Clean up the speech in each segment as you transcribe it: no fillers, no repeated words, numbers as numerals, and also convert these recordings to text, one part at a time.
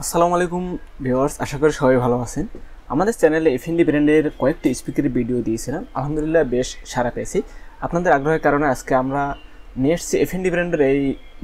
আসসালামু আলাইকুম ভিউয়ার্স, আশা করি সবাই ভালো আছেন। আমাদের চ্যানেলে এফএনডি ব্র্যান্ডের কয়েকটি স্পিকারের ভিডিও দিয়েছিলাম, আলহামদুলিল্লাহ বেশ সাড়া পেয়েছি। আপনাদের আগ্রহের কারণে আজকে আমরা নিয়ে এসেছি এফএনডি ব্র্যান্ডের এই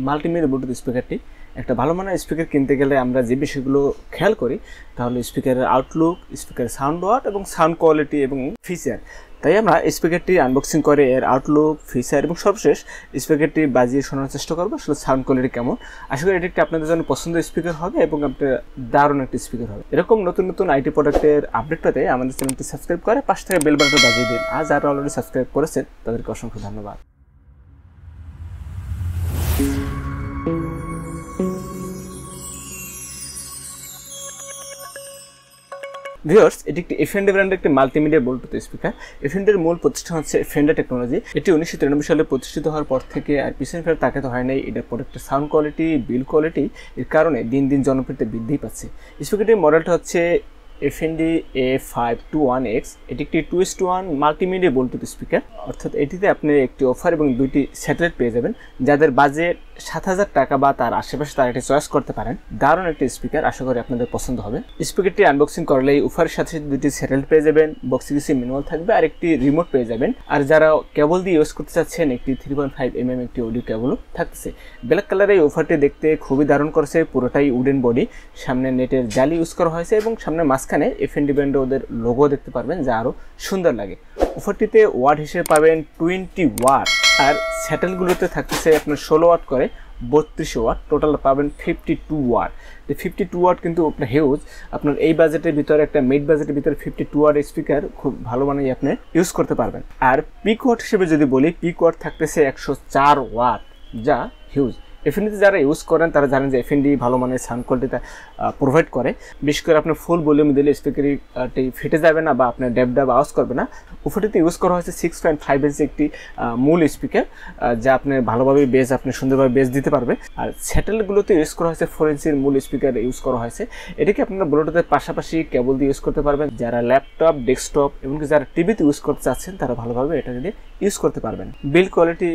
মাল্টিমিডিয়া ব্লুটুথ স্পিকারটি। একটা ভালো মানের স্পিকার কিনতে গেলে আমরা যে বিষয়গুলো খেয়াল করি তাহলে স্পিকারের আউটলুক, স্পিকারের সাউন্ড ওয়াট এবং সাউন্ড কোয়ালিটি এবং ফিচার। তাই আমরা স্পিকারটি আনবক্সিং করে এর আউটলুক, ফিচার এবং সর্বশেষ স্পিকারটি বাজিয়ে শোনার চেষ্টা করবো আসলে সাউন্ড কোয়ালিটি কেমন। আশা করি এটি একটি আপনাদের জন্য পছন্দের স্পিকার হবে এবং আপনার দারুণ একটি স্পিকার হবে। এরকম নতুন নতুন আইটি প্রোডাক্টের আপডেট পেতে আমাদের চ্যানেলটি সাবস্ক্রাইব করে পাশ থেকে বেল বাটনটা বাজিয়ে দিন। আর যারা অলরেডি সাবস্ক্রাইব করেছেন তাদেরকে অসংখ্য ধন্যবাদ। ভিউয়ার্স, এটি একটি এফএনডি ব্র্যান্ডের একটি মাল্টিমিডিয়া ব্লুটুথ স্পিকার। এফএনডির মূল প্রতিষ্ঠান হচ্ছে ফেন্ডার টেকনোলজি। এটি 1993 সালে প্রতিষ্ঠিত হওয়ার পর থেকে আর পিছনে ফেরত তাকাতে হয় নাই। এটা প্রোডাক্টের সাউন্ড কোয়ালিটি, বিল কোয়ালিটি এর কারণে দিন দিন জনপ্রিয়তা বৃদ্ধি পাচ্ছে। স্পিকারটির মডেলটা হচ্ছে এফএনডি A521X। এটি একটি 2:1 মাল্টিমিডিয়া ব্লুটুথ স্পিকার, অর্থাৎ এটিতে আপনি একটি অফার এবং দুইটি স্যাটেলাইট পেয়ে যাবেন। যাদের বাজেট 7,000 টাকা বা তার আশেপাশে তারা এটি চয়েস করতে পারেন। দারুণ একটি স্পিকার, আশা করি আপনাদের পছন্দ হবে। স্পিকারটি আনবক্সিং করলেই অফারের সাথে দুটি স্যাটেলাইট পেয়ে যাবেন, বক্সে কিছু ম্যানুয়াল থাকবে আর একটি রিমোট পেয়ে যাবেন। আর যারা কেবল দিয়ে ইউজ করতে চাচ্ছেন, একটি 3.5mm একটি অডিও কেবলও থাকতেছে। ব্ল্যাক কালারের এই অফারটি দেখতে খুবই দারুণ করেছে, পুরোটাই উডেন বডি, সামনে নেটের জালি ইউজ করা হয়েছে এবং সামনে মাঝখানে এফএনডি ব্র্যান্ডে ওদের লোগো দেখতে পারবেন যা আরও সুন্দর লাগে। অফারটিতে ওয়াট হিসেবে পাবেন 20 ওয়াট, আর স্যাটেলগুলোতে থাকতেছে আপনার 16 ওয়াট করে 32 ওয়াট, টোটাল পাবেন 52 ওয়াট। 52 ওয়াট কিন্তু আপনার হিউজ। আপনার এই বাজেটের ভিতরে, একটা মিড বাজেটের ভিতরে 52 ওয়াট স্পিকার খুব ভালো মানেই আপনি ইউজ করতে পারবেন। আর পিক ওয়াট হিসেবে যদি বলি, পিক ওয়াট থাকতেছে 104 ওয়াট, যা হিউজ। এফএনডিতে যারা ইউজ করেন তারা জানেন যে এফএনডি ভালো মানের সাউন্ড কোয়ালিটিটা প্রোভাইড করে। বিশেষ করে আপনার ফুল ভলিউম দিলে স্পিকারটি ফেটে যাবে না বা আপনার ড্যাব আওয়াজ করবে না। উপরটিতে ইউজ করা হয়েছে 6.5 ইঞ্চি একটি মূল স্পিকার, যা আপনার ভালোভাবে বেস, আপনি সুন্দরভাবে বেস দিতে পারবে। আর স্যাটেলাইটগুলোতে ইউজ করা হয়েছে 4 ইঞ্চির মূল স্পিকার ইউজ করা হয়েছে। এটাকে আপনারা ব্লুটুথের পাশাপাশি কেবল দিয়ে ইউজ করতে পারবেন। যারা ল্যাপটপ, ডেস্কটপ এমনকি যারা টিভিতে ইউজ করতে চাচ্ছেন তারা ভালোভাবে এটা দিয়ে ইউজ করতে পারবেন। বিল্ড কোয়ালিটি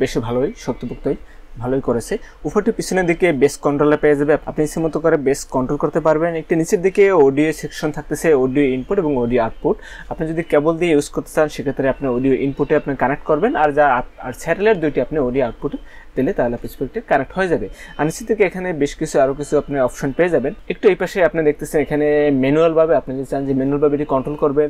বেশি ভালোই, শক্তপোক্তই ভালোই করেছে। উপরটি পিছনের দিকে বেস কন্ট্রোলার পেয়ে যাবে, আপনি ইচ্ছে মতো করে বেস কন্ট্রোল করতে পারবেন। একটি নিচের দিকে অডিও সেকশন থাকতেছে, অডিও ইনপুট এবং অডিও আউটপুট। আপনি যদি কেবল দিয়ে ইউজ করতে চান সেক্ষেত্রে আপনি অডিও ইনপুটে আপনি কানেক্ট করবেন, আর স্যাটেলাইট দুইটি আপনি অডিও আউটপুটে দিলে তাহলে স্পিকারটি কানেক্ট হয়ে যাবে। আর নিচের দিকে এখানে বেশ কিছু আরও কিছু আপনি অপশন পেয়ে যাবেন। একটু এই পাশে আপনি দেখতেছেন এখানে ম্যানুয়ালভাবে আপনি যদি চান যে ম্যানুয়ালভাবে এটি কন্ট্রোল করবেন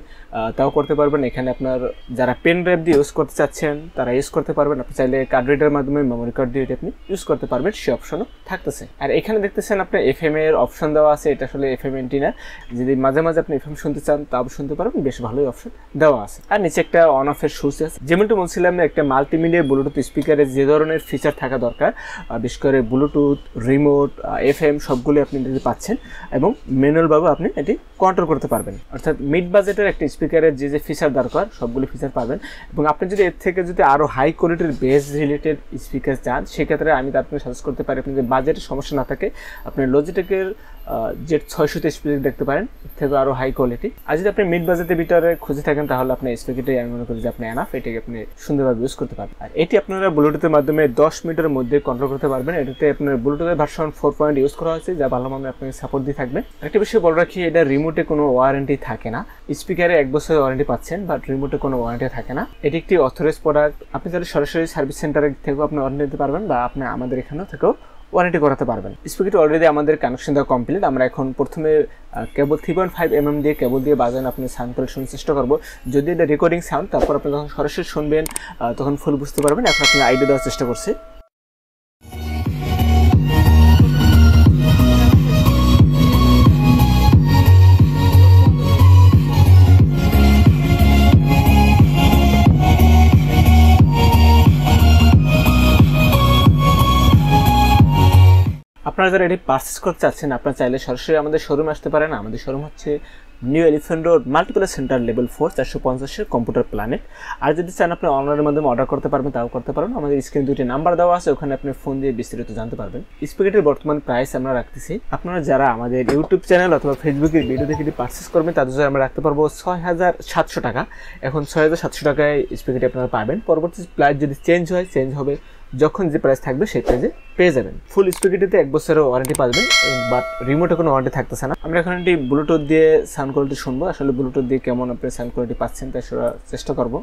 তাও করতে পারবেন। এখানে আপনার যারা পেন ড্রাইভ দিয়ে ইউজ করতে চাচ্ছেন তারা ইউজ করতে পারবেন। আপনি চাইলে কার্ড রিডারের মাধ্যমে মেমোরি কার্ড দিয়ে আপনি ইউজ করতে পারবেন, সে অপশনও থাকতেছে। আর এখানে দেখতেছেন আপনার এফএম এর অপশন দেওয়া আছে। এটা আসলে এফএম এন্টিনা, যদি মাঝে মাঝে আপনি এফএম শুনতে চান তাও শুনতে পারবেন, বেশ ভালোই অপশন দেওয়া আছে। আর নিচে একটা অন অফের সুইচ আছে। যেমনটা বলছিলাম, একটা মাল্টিমিডিয়া ব্লুটুথ স্পিকারে যে ধরনের ফিচার থাকা দরকার, বিশেষ করে ব্লুটুথ, রিমোট, এফএম সবগুলো আপনি এটি পাচ্ছেন এবং ম্যানুয়ালভাবে আপনি এটি কন্ট্রোল করতে পারবেন। অর্থাৎ মিড বাজেটের একটা স্পিকারের যে ফিচার দরকার সবগুলো ফিচার পাবেন। এবং আপনি যদি এর থেকে যদি আরও হাই কোয়ালিটির বেস রিলেটেড স্পিকার চান সেক্ষেত্রে আমি আপনাকে সাজেস্ট করতে পারি, আপনি যদি বাজেটের সমস্যা না থাকে আপনি লজিটেকের Z600 স্পিকার দেখতে পারেন, এর থেকে আরও হাই কোয়ালিটি। আর যদি আপনি মিড বাজেটের ভিতরে খুঁজে থাকেন তাহলে আপনার স্পিকারটাই আমি মনে করি যে আপনি এনাফ, এটাকে আপনি সুন্দরভাবে ইউজ করতে পারবেন। আর এটি আপনারা ব্লুটুথের মাধ্যমে 10 মিনিটের মধ্যে কন্ট্রোল করতে পারবেন। এটাতে আপনার ব্লুটুথের ভার্সন 4 ইউজ করা হয়েছে, যা ভালো মানে আপনাকে সাপোর্ট দিয়ে থাকবে। একটা বিষয় বলে রাখি, এটা রিমোটে কোনো ওয়ারেন্টি থাকে না। স্পিকারে 1 বছরের ওয়ারেন্টি পাচ্ছেন, বাট রিমোটে কোনো ওয়ারেন্টি থাকে না। এটি একটি অথরাইজড প্রোডাক্ট। আপনি যারা সরাসরি সার্ভিস সেন্টারে থেকেও আপনি ওয়ারেন্টি দিতে পারবেন বা আপনি আমাদের এখানেও থেকেও ওয়ারেন্টি করাতে পারবেন। স্পিকারটি অলরেডি আমাদের কানেকশন দেওয়া কমপ্লিট। আমরা এখন প্রথমে কেবল 3.5mm দিয়ে কেবল দিয়ে বাজান আপনি সাউন্ড কোয়ালিটি শোনার চেষ্টা করবো। যদি এটা রেকর্ডিং সাউন্ড, তারপর আপনি যখন সরাসরি শুনবেন তখন ফুল বুঝতে পারবেন। এখন আপনি আইডিয়া দেওয়ার চেষ্টা করছি। আপনারা যারা এটি পারচেস করতে চাচ্ছেন আপনারা চাইলে সরাসরি আমাদের শোরুমে আসতে পারেন। আমাদের শোরুম হচ্ছে new elephant road, Multiplan Center, level 4, 450 computer planet. আর যদি চান আপনি অনলাইনের মাধ্যমে অর্ডার করতে পারবেন তাও করতে পারেন। আমাদের স্ক্রিনে দুটি নাম্বার দেওয়া আছে, ওখানে আপনি ফোন দিয়ে বিস্তারিত জানতে পারবেন। স্পিকারটির বর্তমান প্রাইস আমরা রাখতেছি, আপনারা যারা আমাদের ইউটিউব চ্যানেল অথবা ফেসবুকের ভিডিও দেখে পারচেস করবেন তাদের জন্য আমরা রাখতে পারবো 6,700 টাকা। এখন 6,700 টাকায় স্পিকারটি আপনারা পাবেন। পরবর্তী প্রাইস যদি চেঞ্জ হয়, চেঞ্জ হবে যখন যে প্রাইস থাকবে সেই প্রাইসে পেয়ে যাবেন। ফুল স্পিকারটিতে 1 বছরের ওয়ারেন্টি পাবেন, বাট রিমোটে কোনো ওয়ারেন্টি থাকতেছে না। আমরা এখন একটি ব্লুটুথ দিয়ে সাউন্ড কোয়ালিটি শুনবো, আসলে ব্লুটুথ দিয়ে কেমন আপনি সাউন্ড কোয়ালিটি পাচ্ছেন তাই চেষ্টা করবো।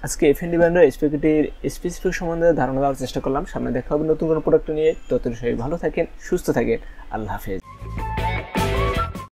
আজকে এফএনডি ব্র্যান্ডের স্পিকারটির স্পেসিফিক সম্বন্ধে ধারণা দেওয়ার চেষ্টা করলাম। সামনে দেখা হবে নতুন কোনো প্রোডাক্ট নিয়ে। ততদিন সবাই ভালো থাকেন, সুস্থ থাকেন। আল্লাহ হাফেজ।